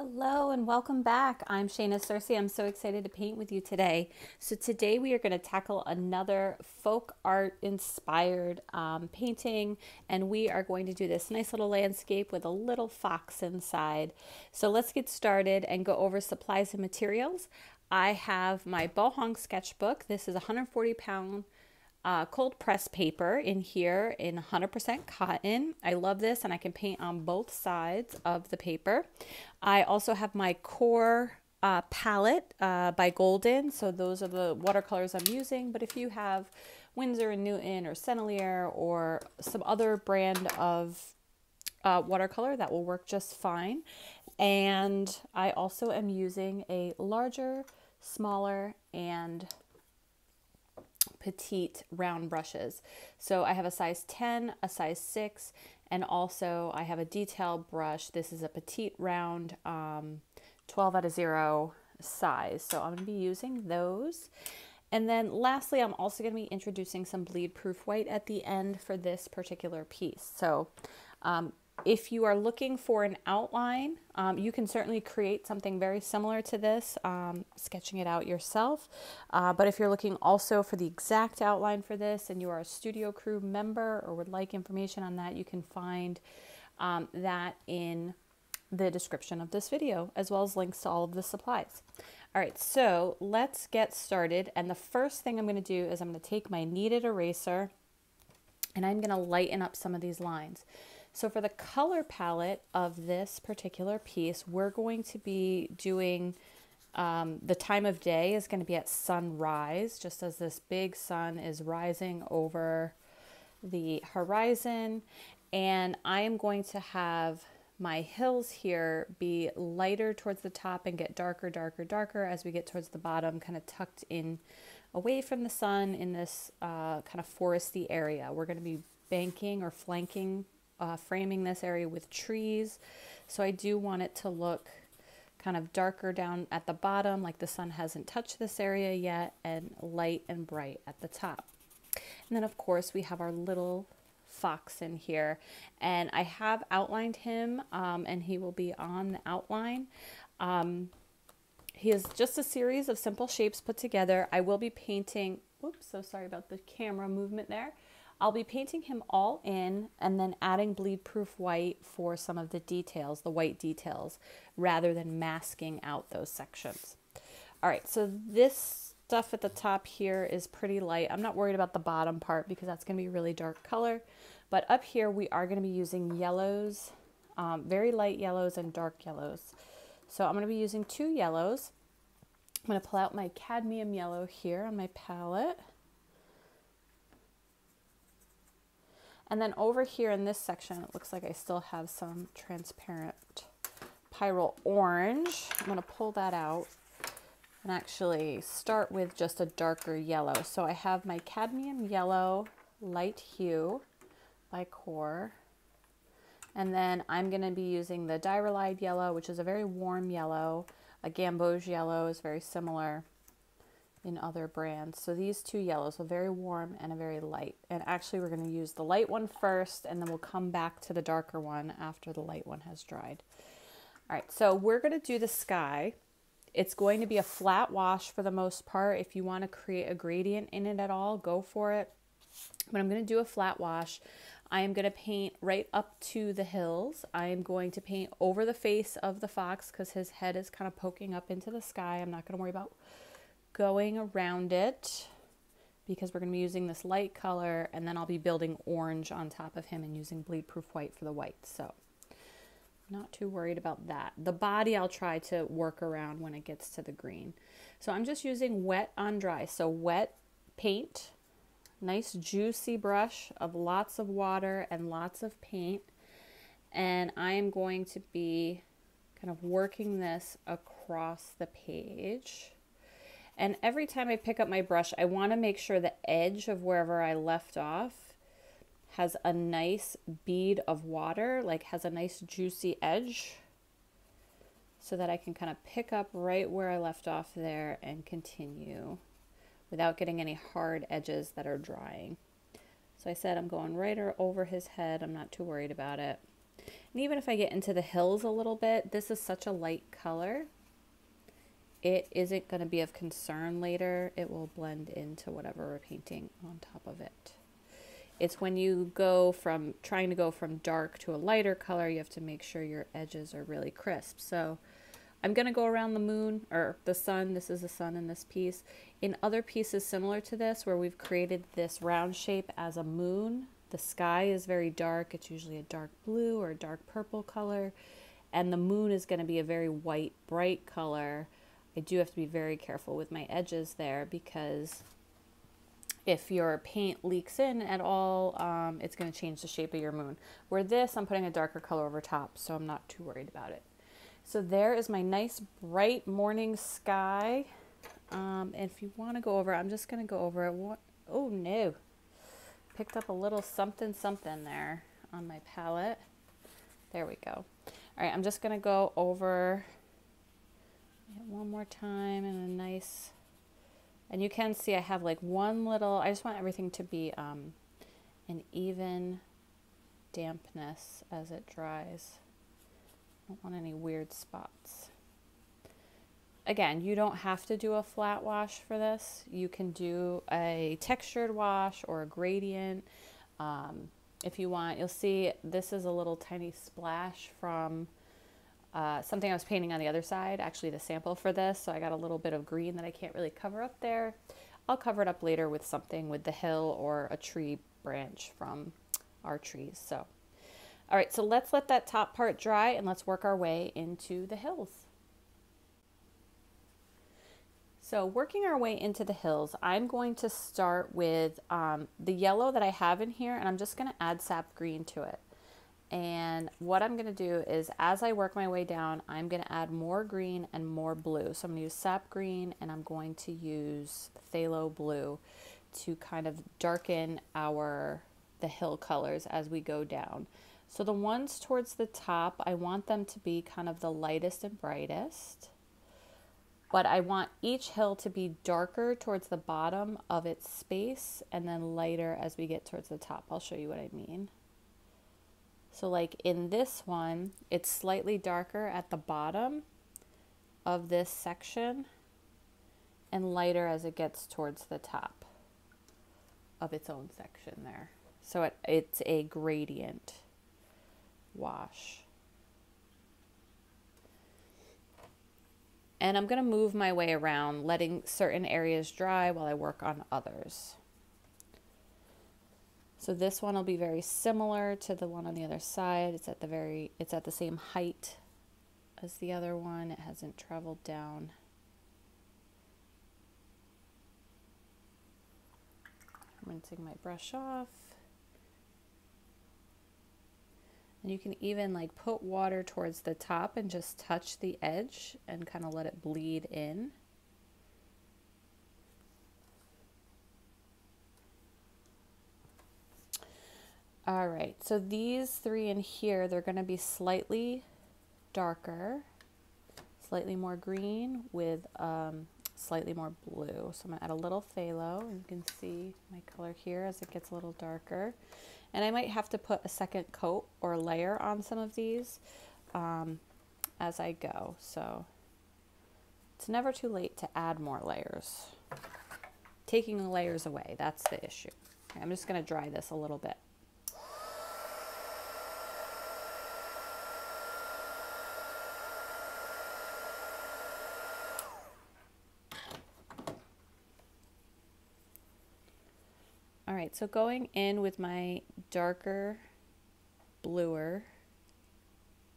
Hello and welcome back. I'm Shayna Cersei. I'm so excited to paint with you today. So today we are going to tackle another folk art inspired painting, and we are going to do this nice little landscape with a little fox inside. So let's get started and go over supplies and materials. I have my Bohong sketchbook. This is 140-pound cold press paper in here in 100% cotton. I love this, and I can paint on both sides of the paper. I also have my core palette by Golden, so those are the watercolors I'm using. But if you have Winsor & Newton or Sennelier or some other brand of watercolor, that will work just fine. And I also am using a larger, smaller, and petite round brushes. So I have a size 10, a size 6, and also I have a detail brush. This is a petite round 12 out of 0 size. So I'm going to be using those. And then lastly, I'm also going to be introducing some bleed proof white at the end for this particular piece. So if you are looking for an outline, you can certainly create something very similar to this, sketching it out yourself. But if you're looking also for the exact outline for this and you are a studio crew member or would like information on that, you can find that in the description of this video, as well as links to all of the supplies. All right, so let's get started. And the first thing I'm going to do is I'm going to take my kneaded eraser and I'm going to lighten up some of these lines. So for the color palette of this particular piece, we're going to be doing, the time of day is going to be at sunrise, just as this big sun is rising over the horizon. And I am going to have my hills here be lighter towards the top and get darker, darker, darker as we get towards the bottom, kind of tucked in away from the sun in this kind of foresty area. We're going to be banking or flanking framing this area with trees. So I do want it to look kind of darker down at the bottom, like the sun hasn't touched this area yet, and light and bright at the top. And then of course we have our little fox in here, and I have outlined him and he will be on the outline. He is just a series of simple shapes put together. I will be painting, oops, so sorry about the camera movement there. I'll be painting him all in and then adding bleed proof white for some of the details, the white details, rather than masking out those sections. All right, so this stuff at the top here is pretty light. I'm not worried about the bottom part because that's going to be really dark color. But up here we are going to be using yellows, very light yellows and dark yellows. So I'm going to be using 2 yellows. I'm going to pull out my cadmium yellow here on my palette. And then over here in this section, it looks like I still have some transparent pyrrole orange. I'm going to pull that out and actually start with just a darker yellow. So I have my cadmium yellow light hue by Core. And then I'm going to be using the Diarylide Yellow, which is a very warm yellow. A Gamboge yellow is very similar in other brands. So these 2 yellows, a very warm and a very light. And actually we're going to use the light one first, and then we'll come back to the darker one after the light one has dried. All right, so we're going to do the sky. It's going to be a flat wash for the most part. If you want to create a gradient in it at all, go for it. But I'm going to do a flat wash. I am going to paint right up to the hills. I am going to paint over the face of the fox because his head is kind of poking up into the sky. I'm not going to worry about going around it because we're going to be using this light color, and then I'll be building orange on top of him and using bleed proof white for the white. So not too worried about that. The body I'll try to work around when it gets to the green. So I'm just using wet on dry. So wet paint, nice juicy brush of lots of water and lots of paint. And I am going to be kind of working this across the page. And every time I pick up my brush, I want to make sure the edge of wherever I left off has a nice bead of water, like has a nice juicy edge, so that I can kind of pick up right where I left off there and continue without getting any hard edges that are drying. So I said I'm going right over his head. I'm not too worried about it. And even if I get into the hills a little bit, this is such a light color. It isn't going to be of concern later. It will blend into whatever we're painting on top of it. It's when you go from trying to go from dark to a lighter color, you have to make sure your edges are really crisp. So I'm going to go around the moon or the sun. This is the sun in this piece. In other pieces similar to this, where we've created this round shape as a moon, the sky is very dark. It's usually a dark blue or a dark purple color. And the moon is going to be a very white, bright color. I do have to be very careful with my edges there, because if your paint leaks in at all, it's going to change the shape of your moon. Where this, I'm putting a darker color over top, so I'm not too worried about it. So there is my nice bright morning sky. And if you want to go over, I'm just going to go over it. Oh no, picked up a little something there on my palette. There we go. All right, I'm just going to go over it one more time in a nice, and you can see I have like one little, I just want everything to be an even dampness as it dries. I don't want any weird spots. Again, you don't have to do a flat wash for this. You can do a textured wash or a gradient. If you want, you'll see this is a little tiny splash from something I was painting on the other side, actually the sample for this. So I got a little bit of green that I can't really cover up there. I'll cover it up later with something with the hill or a tree branch from our trees. So, all right, so let's let that top part dry and let's work our way into the hills. So working our way into the hills, I'm going to start with the yellow that I have in here, and I'm just going to add Sap Green to it. And what I'm going to do is, as I work my way down, I'm going to add more green and more blue. So I'm going to use Sap Green, and I'm going to use Phthalo Blue to kind of darken the hill colors as we go down. So the ones towards the top, I want them to be kind of the lightest and brightest. But I want each hill to be darker towards the bottom of its space and then lighter as we get towards the top. I'll show you what I mean. So like in this one, it's slightly darker at the bottom of this section and lighter as it gets towards the top of its own section there. So it's a gradient wash. And I'm going to move my way around, letting certain areas dry while I work on others. So this one will be very similar to the one on the other side. It's at the same height as the other one. It hasn't traveled down. I'm rinsing my brush off. And you can even like put water towards the top and just touch the edge and kind of let it bleed in. All right, so these three in here, they're going to be slightly darker, slightly more green with slightly more blue. So I'm going to add a little phthalo, and you can see my color here as it gets a little darker. And I might have to put a second coat or layer on some of these as I go. So it's never too late to add more layers. Taking the layers away, that's the issue. Okay, I'm just going to dry this a little bit. All right, so going in with my darker, bluer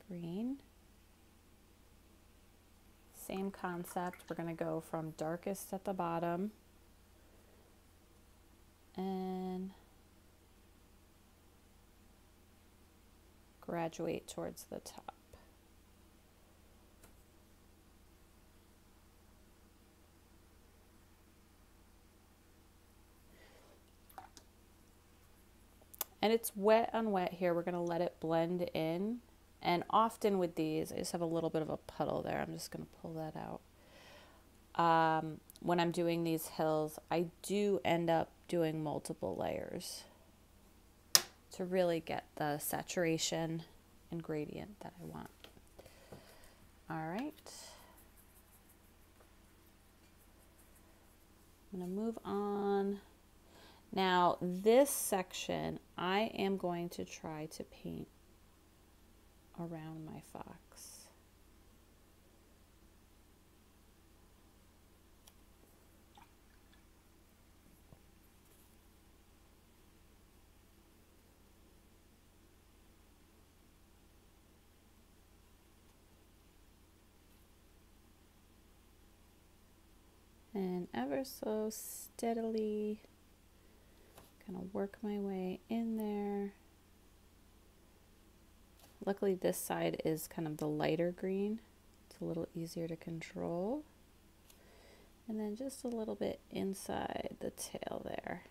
green, same concept. We're going to go from darkest at the bottom and graduate towards the top. And it's wet on wet here. We're going to let it blend in. And often with these, I just have a little bit of a puddle there. I'm just going to pull that out. When I'm doing these hills, I do end up doing multiple layers to really get the saturation and gradient that I want. All right. I'm going to move on. Now this section, I am going to try to paint around my fox. And ever so steadily kind of work my way in there. Luckily this side is kind of the lighter green. It's a little easier to control. And then just a little bit inside the tail there.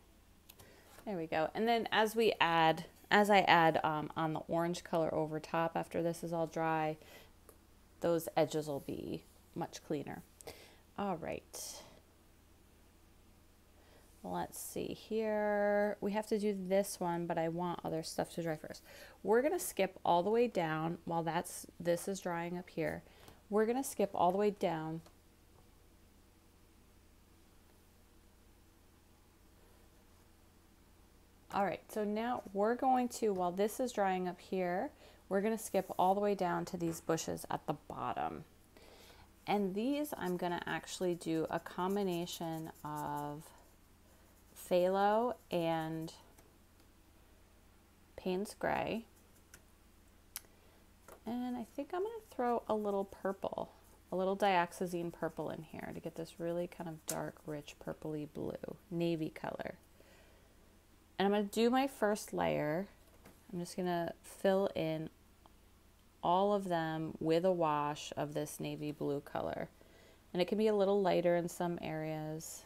There we go. And then as I add on the orange color over top after this is all dry, those edges will be much cleaner. All right. Let's see here. We have to do this one, but I want other stuff to dry first. We're going to skip all the way down while this is drying up here. We're going to skip all the way down. All right, so now we're going to, while this is drying up here, we're going to skip all the way down to these bushes at the bottom. And these I'm going to actually do a combination of phthalo and Payne's gray. And I think I'm going to throw a little purple, a little Dioxazine Purple in here to get this really kind of dark, rich, purpley blue, navy color. And I'm going to do my first layer. I'm just going to fill in all of them with a wash of this navy blue color. And it can be a little lighter in some areas.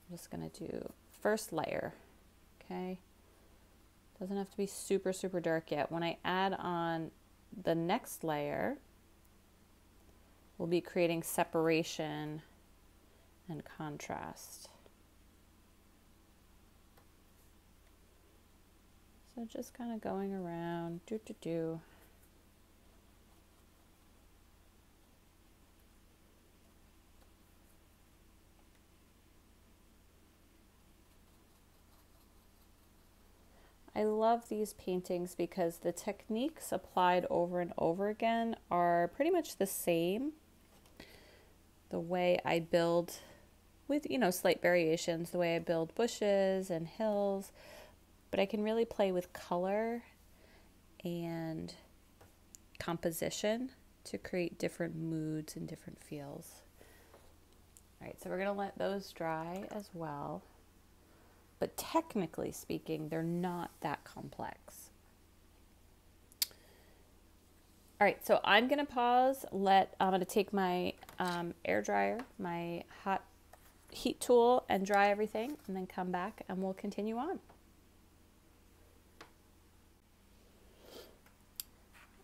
I'm just going to do first layer, okay? Doesn't have to be super, super dark yet. When I add on the next layer, we'll be creating separation and contrast. So just kind of going around, do. I love these paintings because the techniques applied over and over again are pretty much the same. The way I build with, slight variations, the way I build bushes and hills, but I can really play with color and composition to create different moods and different feels. All right, so we're going to let those dry as well. But technically speaking, they're not that complex. All right, so I'm going to pause. I'm going to take my air dryer, my hot heat tool, and dry everything, and then come back and we'll continue on.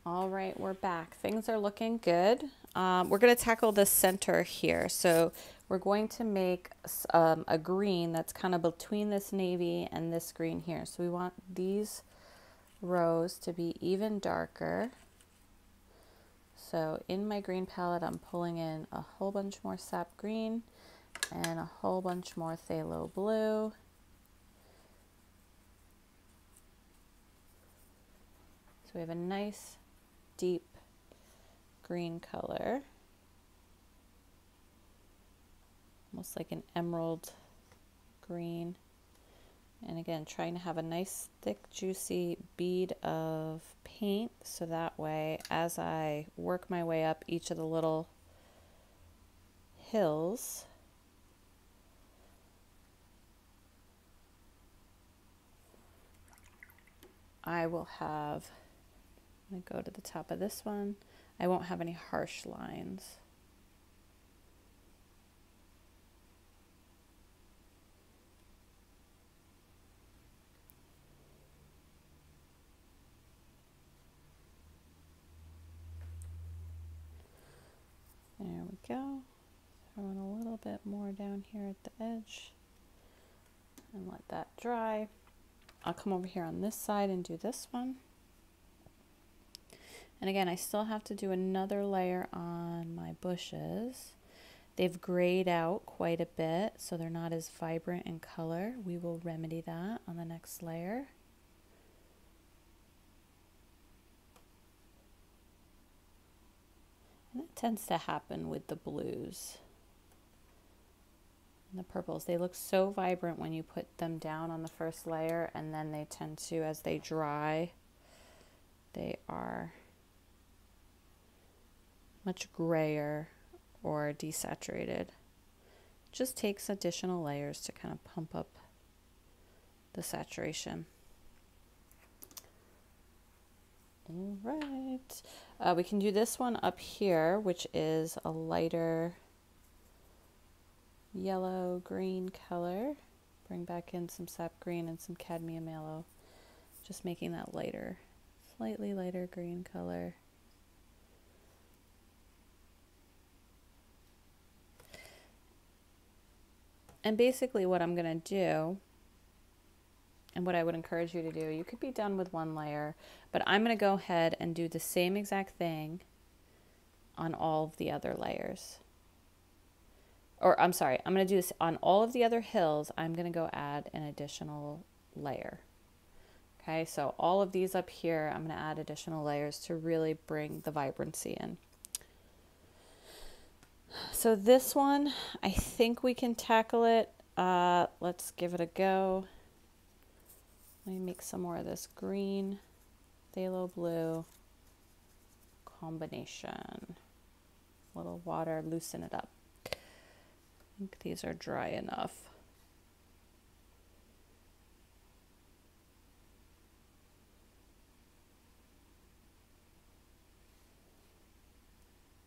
All right, we're back. Things are looking good. We're going to tackle the center here. So we're going to make a green that's kind of between this navy and this green here. So we want these rows to be even darker. So in my green palette, I'm pulling in a whole bunch more Sap Green and a whole bunch more Phthalo Blue. So we have a nice deep green color, almost like an emerald green. And again, trying to have a nice thick juicy bead of paint so that way as I work my way up each of the little hills, I will have, I'm going to go to the top of this one, I won't have any harsh lines. There we go. Throw in a little bit more down here at the edge and let that dry. I'll come over here on this side and do this one. And again, I still have to do another layer on my bushes. They've grayed out quite a bit, so they're not as vibrant in color. We will remedy that on the next layer. And that tends to happen with the blues and the purples. They look so vibrant when you put them down on the first layer, and then they tend to, as they dry, they are much grayer or desaturated. Just takes additional layers to kind of pump up the saturation. All right, we can do this one up here, which is a lighter yellow green color. Bring back in some sap green and some cadmium yellow, just making that lighter, slightly lighter green color. And basically what I'm going to do, and what I would encourage you to do, you could be done with one layer, but I'm going to go ahead and do the same exact thing on all of the other layers. Or I'm sorry, I'm going to do this on all of the other hills. I'm going to go add an additional layer. Okay, so all of these up here, I'm going to add additional layers to really bring the vibrancy in. So this one, I think we can tackle it. Let's give it a go. Let me make some more of this green, phthalo blue combination. A little water, loosen it up. I think these are dry enough.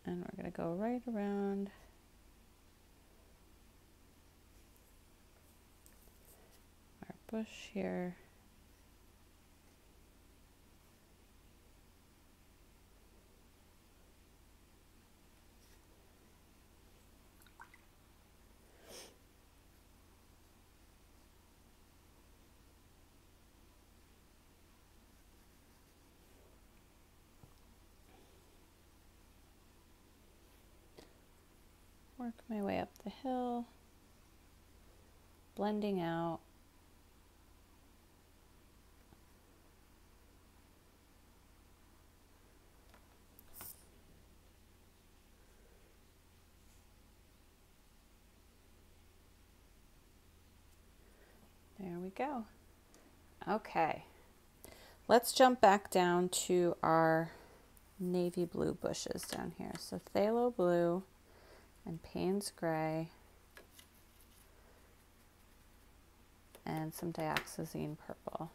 And we're going to go right around our bush here. Work my way up the hill, blending out. There we go. Okay, let's jump back down to our navy blue bushes down here. So phthalo blue and Payne's gray and some dioxazine purple.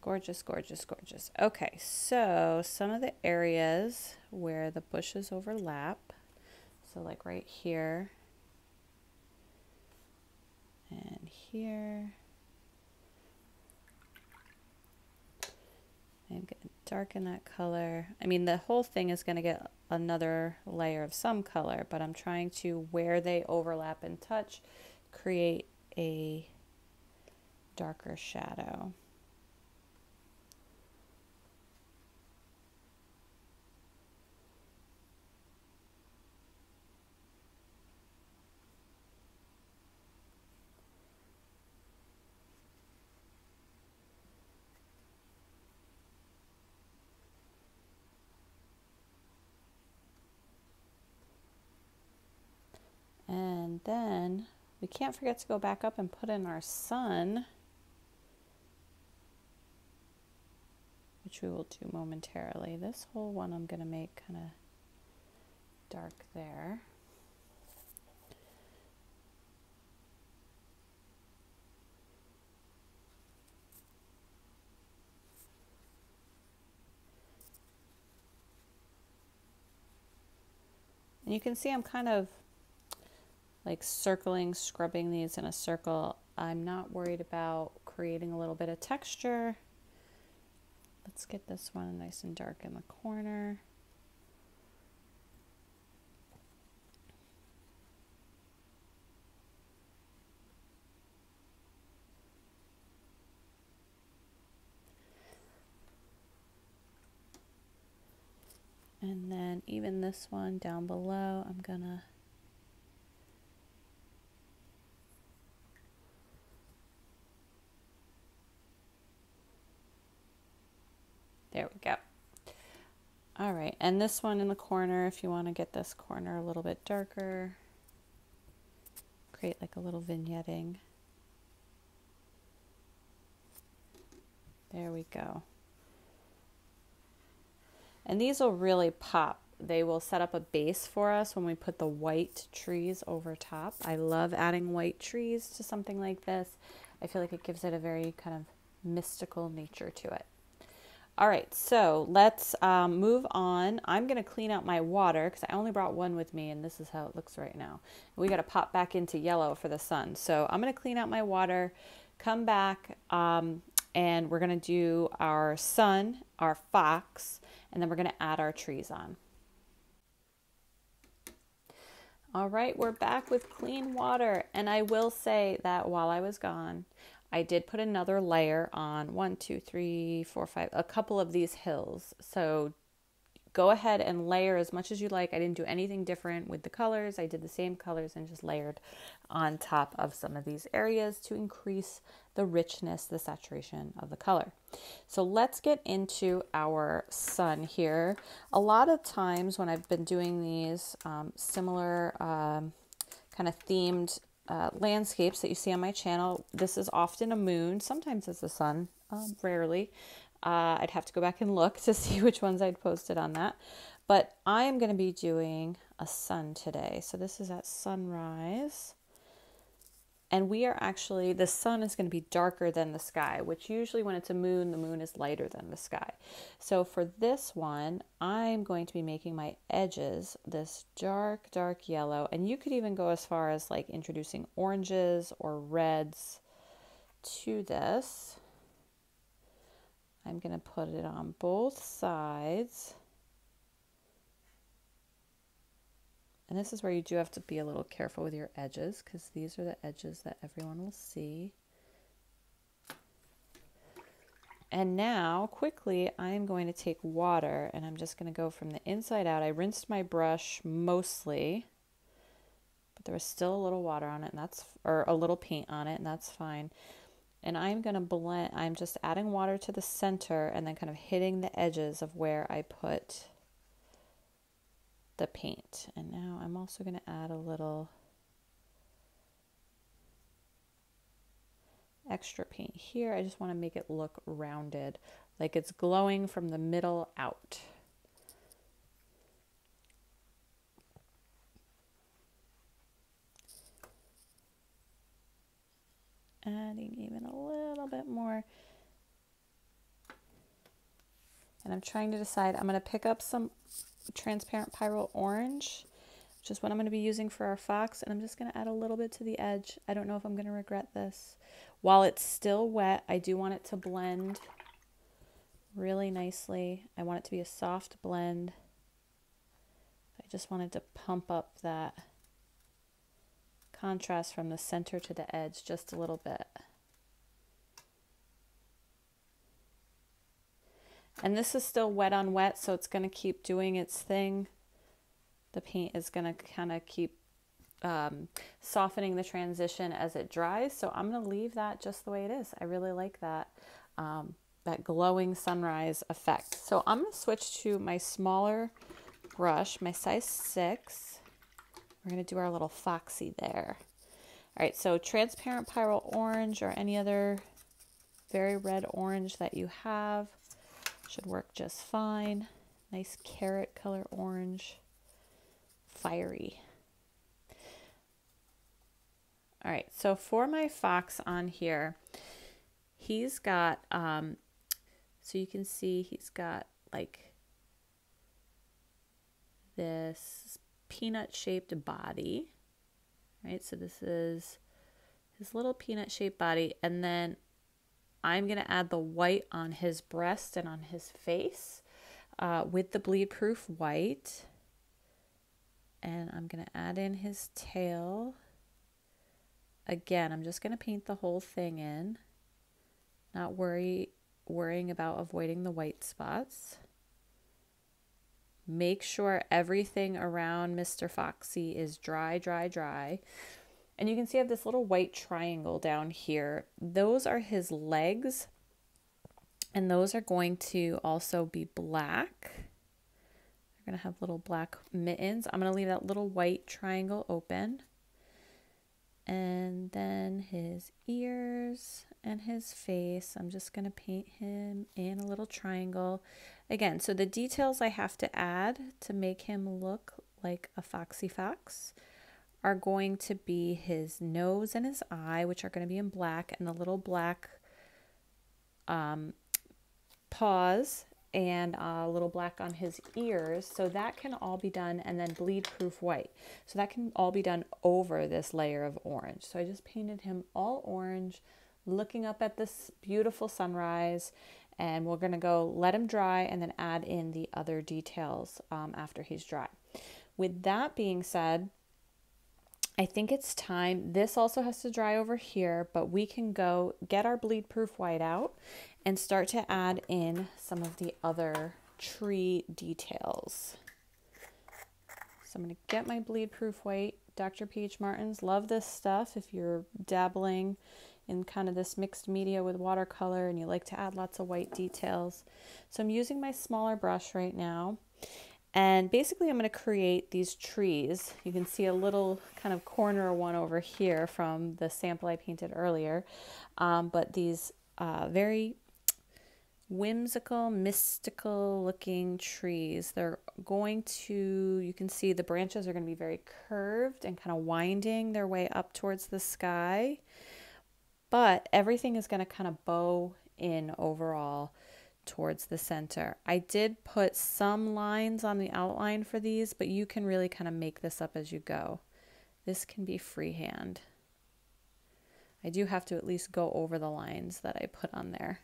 Gorgeous, gorgeous, gorgeous. Okay, so some of the areas where the bushes overlap, so like right here and here, I'm going to darken that color. I mean, the whole thing is going to get another layer of some color, but I'm trying to, where they overlap and touch, create a darker shadow. And then we can't forget to go back up and put in our sun, which we will do momentarily. This whole one I'm going to make kind of dark there. And you can see I'm kind of like circling, scrubbing these in a circle. I'm not worried about creating a little bit of texture. Let's get this one nice and dark in the corner. And then even this one down below, I'm gonna there we go. All right, and this one in the corner, if you want to get this corner a little bit darker, create like a little vignetting. There we go. And these will really pop. They will set up a base for us when we put the white trees over top. I love adding white trees to something like this. I feel like it gives it a very kind of mystical nature to it. All right, so let's move on. I'm going to clean out my water because I only brought one with me, and this is how it looks right now. We got to pop back into yellow for the sun. So I'm going to clean out my water, come back, and we're going to do our sun, our fox, and then we're going to add our trees on. All right, we're back with clean water. And I will say that while I was gone, I did put another layer on 1, 2, 3, 4, 5, a couple of these hills. So go ahead and layer as much as you like. I didn't do anything different with the colors. I did the same colors and just layered on top of some of these areas to increase the richness, the saturation of the color. So let's get into our sun here. A lot of times when I've been doing these similar kind of themed landscapes that you see on my channel, this is often a moon. Sometimes it's the sun, rarely. I'd have to go back and look to see which ones I'd posted on that. But I am going to be doing a sun today. So this is at sunrise. And we are actually, the sun is going to be darker than the sky, which usually when it's a moon, the moon is lighter than the sky. So for this one, I'm going to be making my edges this dark, dark yellow. And you could even go as far as like introducing oranges or reds to this. I'm going to put it on both sides. And this is where you do have to be a little careful with your edges because these are the edges that everyone will see. And now, quickly, I'm going to take water and I'm just going to go from the inside out. I rinsed my brush mostly, but there was still a little water on it, and that's, or a little paint on it, and that's fine. And I'm going to blend, I'm just adding water to the center and then kind of hitting the edges of where I put the paint. And now I'm also going to add a little extra paint here. I just want to make it look rounded, like it's glowing from the middle out. Adding even a little bit more. And I'm trying to decide, I'm going to pick up some transparent pyrrole orange, which is what I'm going to be using for our fox, and I'm just going to add a little bit to the edge. I don't know if I'm going to regret this. While it's still wet, I do want it to blend really nicely. I want it to be a soft blend. I just wanted to pump up that contrast from the center to the edge just a little bit. And this is still wet on wet, so it's going to keep doing its thing. The paint is going to kind of keep softening the transition as it dries. So I'm going to leave that just the way it is. I really like that, that glowing sunrise effect. So I'm going to switch to my smaller brush, my size 6. We're going to do our little foxy there. All right, so transparent pyrrole orange or any other very red orange that you have should work just fine. Nice carrot color orange, fiery. All right, so for my fox on here, he's got, so you can see he's got like this peanut shaped body, right? So this is his little peanut shaped body. And then I'm going to add the white on his breast and on his face with the bleed proof white. And I'm going to add in his tail. Again, I'm just going to paint the whole thing in, not worrying about avoiding the white spots. Make sure everything around Mr. Foxy is dry, dry, dry. And you can see I have this little white triangle down here. Those are his legs. And those are going to also be black. They're going to have little black mittens. I'm going to leave that little white triangle open. And then his ears and his face, I'm just going to paint him in a little triangle. Again, so the details I have to add to make him look like a foxy fox are going to be his nose and his eye, which are going to be in black, and the little black paws and a little black on his ears. So that can all be done, and then bleed proof white. So that can all be done over this layer of orange. So I just painted him all orange, looking up at this beautiful sunrise, and we're going to go let him dry and then add in the other details after he's dry. With that being said, I think it's time. This also has to dry over here, but we can go get our bleed proof white out and start to add in some of the other tree details. So I'm going to get my bleed proof white. Dr. Ph.Martin's, love this stuff if you're dabbling in kind of this mixed media with watercolor and you like to add lots of white details. So I'm using my smaller brush right now. And basically I'm going to create these trees. You can see a little kind of corner one over here from the sample I painted earlier. But these very whimsical, mystical looking trees. They're going to, you can see the branches are going to be very curved and kind of winding their way up towards the sky. But everything is going to kind of bow in overall towards the center. I did put some lines on the outline for these, but you can really kind of make this up as you go. This can be freehand. I do have to at least go over the lines that I put on there.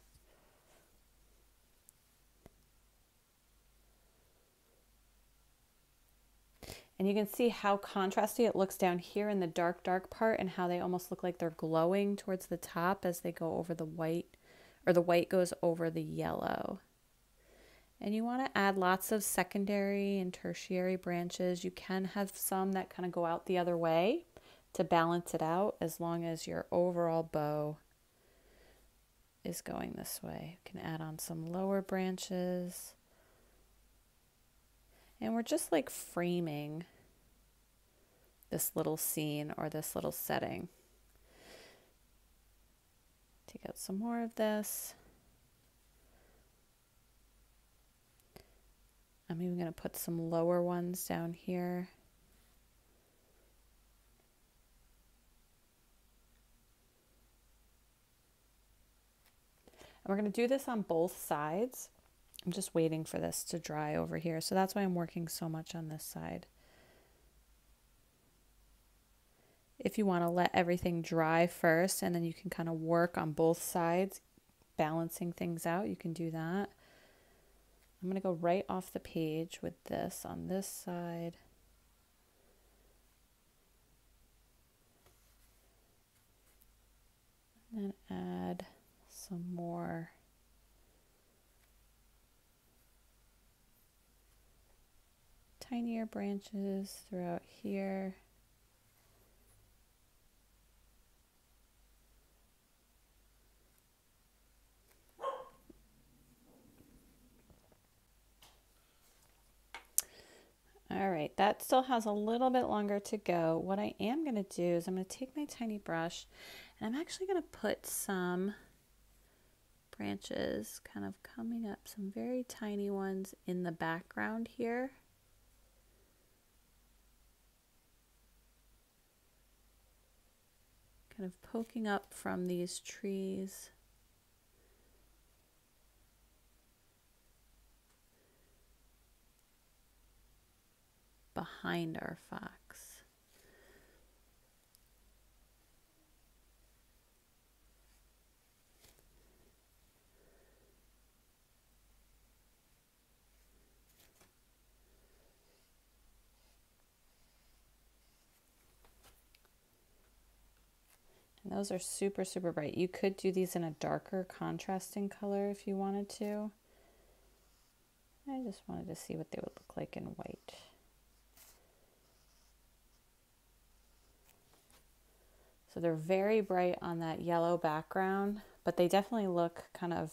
And you can see how contrasty it looks down here in the dark, dark part, and how they almost look like they're glowing towards the top as they go over the white, or the white goes over the yellow. And you want to add lots of secondary and tertiary branches. You can have some that kind of go out the other way to balance it out, as long as your overall bow is going this way. You can add on some lower branches. And we're just like framing this little scene or this little setting. Take out some more of this. I'm even going to put some lower ones down here. And we're going to do this on both sides. I'm just waiting for this to dry over here. So that's why I'm working so much on this side. If you want to let everything dry first and then you can kind of work on both sides, balancing things out, you can do that. I'm going to go right off the page with this on this side. And then add some more tinier branches throughout here. All right, that still has a little bit longer to go. What I am going to do is I'm going to take my tiny brush and I'm actually going to put some branches kind of coming up, some very tiny ones in the background here. Kind of poking up from these trees. Behind our fox. And those are super, super bright. You could do these in a darker contrasting color if you wanted to. I just wanted to see what they would look like in white. So they're very bright on that yellow background, but they definitely look kind of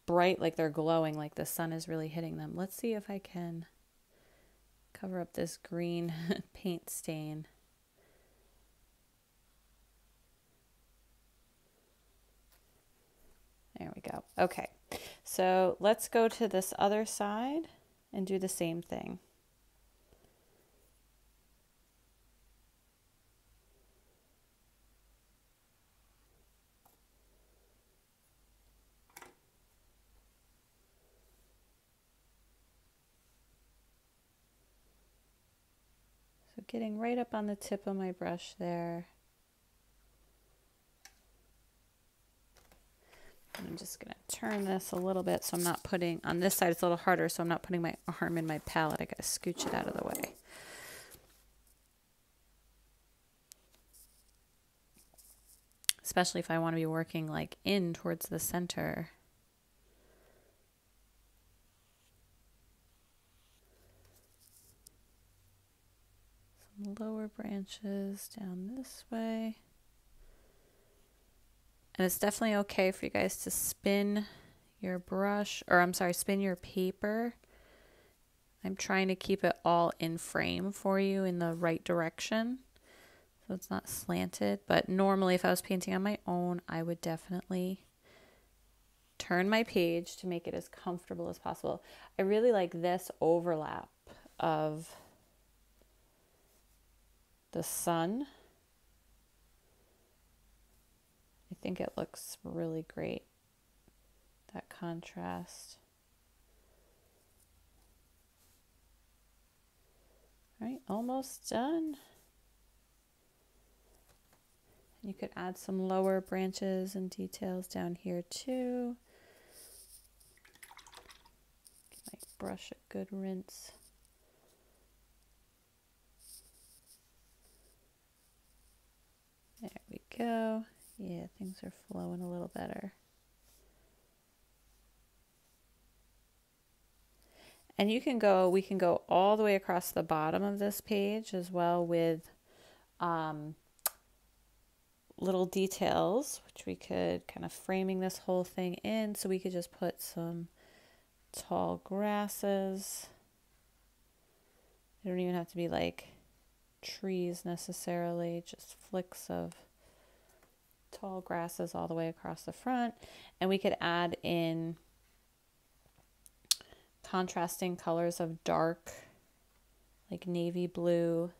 bright, like they're glowing, like the sun is really hitting them. Let's see if I can cover up this green paint stain. There we go. Okay, so let's go to this other side and do the same thing. So getting right up on the tip of my brush there. I'm just going to turn this a little bit so I'm not putting, on this side it's a little harder, so I'm not putting my arm in my palette. I got to scooch it out of the way. Especially if I want to be working like in towards the center. Some lower branches down this way. And it's definitely okay for you guys to spin your brush, or I'm sorry, spin your paper. I'm trying to keep it all in frame for you in the right direction, so it's not slanted. But normally if I was painting on my own, I would definitely turn my page to make it as comfortable as possible. I really like this overlap of the sun. I think it looks really great, that contrast. All right, almost done. You could add some lower branches and details down here too. Give my brush a good rinse. There we go. Yeah, things are flowing a little better. And you can go, we can go all the way across the bottom of this page as well with little details, which we could kind of framing this whole thing in. So we could just put some tall grasses. They don't even have to be like trees necessarily, just flicks of tall grasses all the way across the front. And we could add in contrasting colors of dark, like navy blue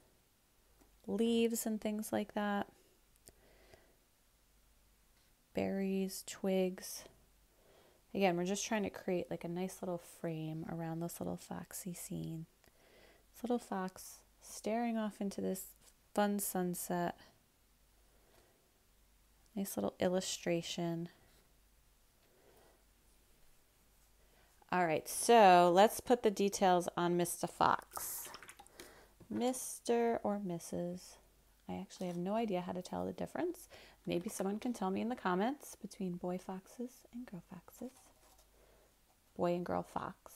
leaves and things like that. Berries, twigs. Again, we're just trying to create like a nice little frame around this little foxy scene. This little fox staring off into this fun sunset. Nice little illustration. All right, so let's put the details on Mr. Fox. Mr. or Mrs. I actually have no idea how to tell the difference. Maybe someone can tell me in the comments between boy foxes and girl foxes. Boy and girl fox.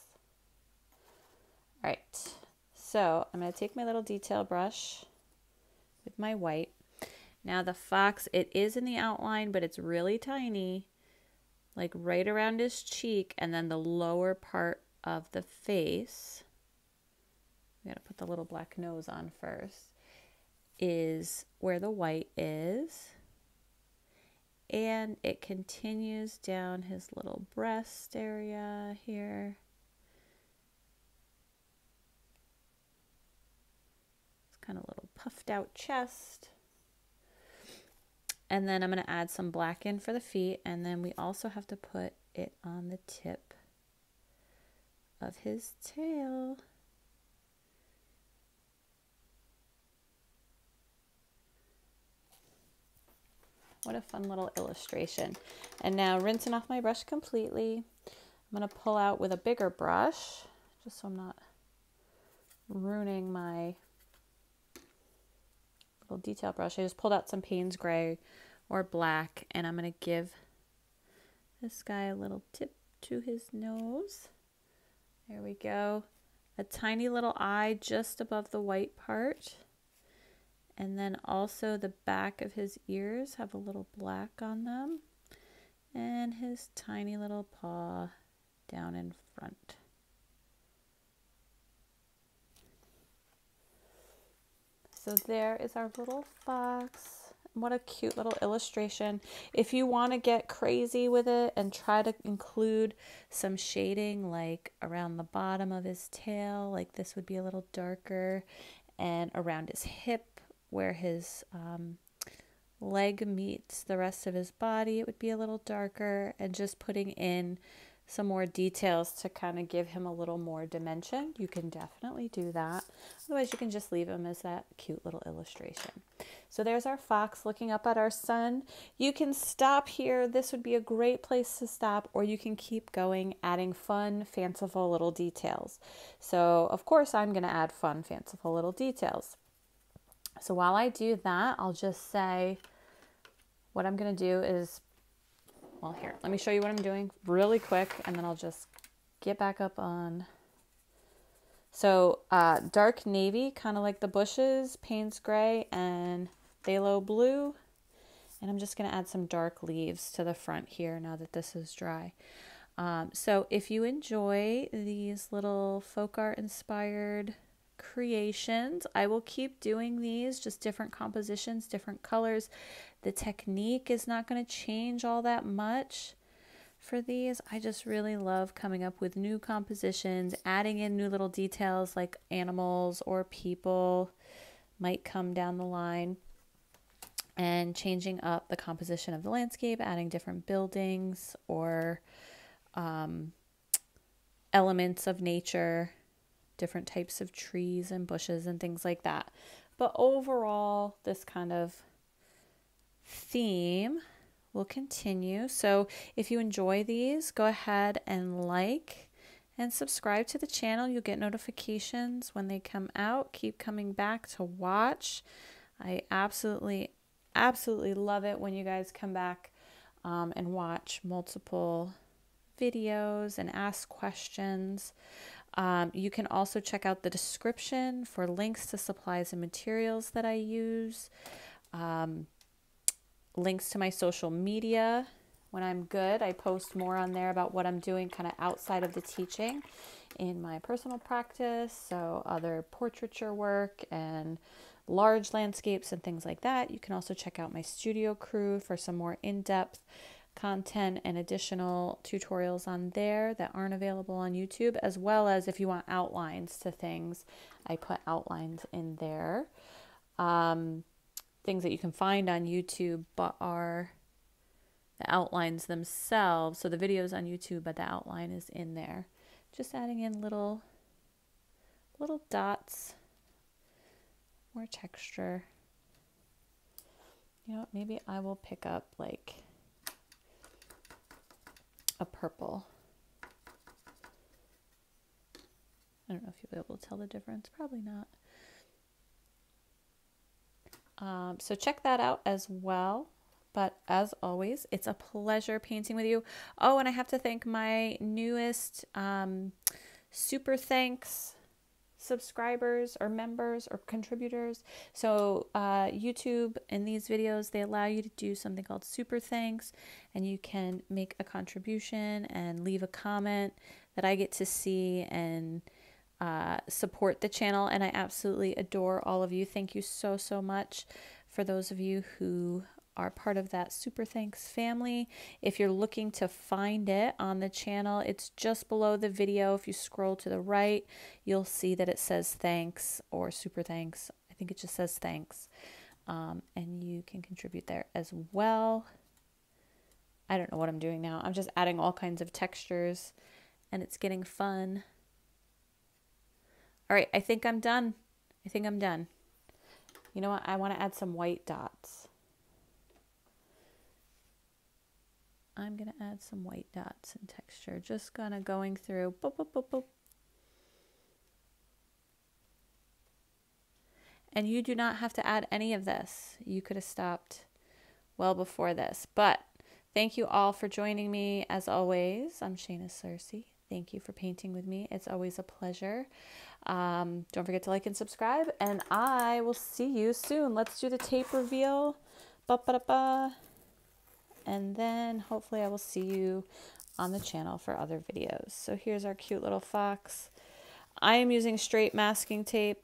All right, so I'm going to take my little detail brush with my white. Now the fox, it is in the outline, but it's really tiny, like right around his cheek, and then the lower part of the face. We gotta put the little black nose on first, is where the white is. And it continues down his little breast area here. It's kind of a little puffed out chest. And then I'm going to add some black in for the feet, and then we also have to put it on the tip of his tail. What a fun little illustration. And now rinsing off my brush completely, I'm going to pull out with a bigger brush, just so I'm not ruining my little detail brush. I just pulled out some Payne's gray or black, and I'm going to give this guy a little tip to his nose There we go. A tiny little eye just above the white part. And then also the back of his ears have a little black on them. And his tiny little paw down in front. So there is our little fox. What a cute little illustration. If you want to get crazy with it and try to include some shading like around the bottom of his tail, like this would be a little darker, and around his hip where his leg meets the rest of his body, it would be a little darker, and just putting in some more details to kind of give him a little more dimension. You can definitely do that. Otherwise, you can just leave him as that cute little illustration. So there's our fox looking up at our sun. You can stop here. This would be a great place to stop, or you can keep going, adding fun, fanciful little details. So of course, I'm going to add fun, fanciful little details. So while I do that, I'll just say what I'm going to do is, well, here, let me show you what I'm doing really quick, and then I'll just get back up on. So dark navy, kind of like the bushes, Payne's gray, and Phthalo blue. And I'm just going to add some dark leaves to the front here now that this is dry. So if you enjoy these little folk art inspired creations, I will keep doing these, just different compositions, different colors. The technique is not going to change all that much for these. I just really love coming up with new compositions, adding in new little details like animals or people might come down the line, and changing up the composition of the landscape, adding different buildings or elements of nature, different types of trees and bushes and things like that. But overall, this kind of theme will continue. So if you enjoy these, go ahead and like and subscribe to the channel. You'll get notifications when they come out. Keep coming back to watch. I absolutely love it when you guys come back and watch multiple videos and ask questions. You can also check out the description for links to supplies and materials that I use, links to my social media. When I'm good, I post more on there about what I'm doing kind of outside of the teaching in my personal practice. So other portraiture work and large landscapes and things like that. You can also check out my studio crew for some more in-depth content and additional tutorials on there that aren't available on YouTube, as well as if you want outlines to things, I put outlines in there. Things that you can find on YouTube but are the outlines themselves. So the videos on YouTube, but the outline is in there. Just adding in little dots, more texture. You know what, maybe I will pick up like a purple. I don't know if you'll be able to tell the difference. Probably not. So check that out as well. But as always, it's a pleasure painting with you. Oh, and I have to thank my newest super thanks subscribers or members or contributors. So YouTube in these videos, they allow you to do something called super thanks, and you can make a contribution and leave a comment that I get to see and support the channel. And I absolutely adore all of you. Thank you so much for those of you who are part of that super thanks family. If you're looking to find it on the channel, it's just below the video. If you scroll to the right, you'll see that it says thanks or super thanks. I think it just says thanks. And you can contribute there as well. I don't know what I'm doing now. I'm just adding all kinds of textures and it's getting fun. All right, I think I'm done. You know what? I want to add some white dots. I'm going to add some white dots and texture. Just kind of going through. Boop, boop, boop, boop. And you do not have to add any of this. You could have stopped well before this. But thank you all for joining me. As always, I'm Shayna Searcy. Thank you for painting with me. It's always a pleasure. Don't forget to like and subscribe, and I will see you soon. Let's do the tape reveal. Ba-ba-da-ba. And then hopefully I will see you on the channel for other videos. So here's our cute little fox. I am using straight masking tape.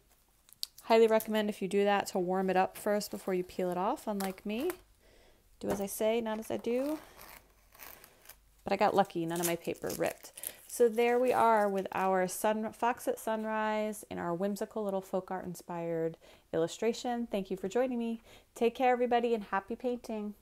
Highly recommend if you do that to warm it up first before you peel it off, unlike me. Do as I say, not as I do. But I got lucky, none of my paper ripped. So there we are with our fox at sunrise in our whimsical little folk art inspired illustration. Thank you for joining me. Take care, everybody, and happy painting.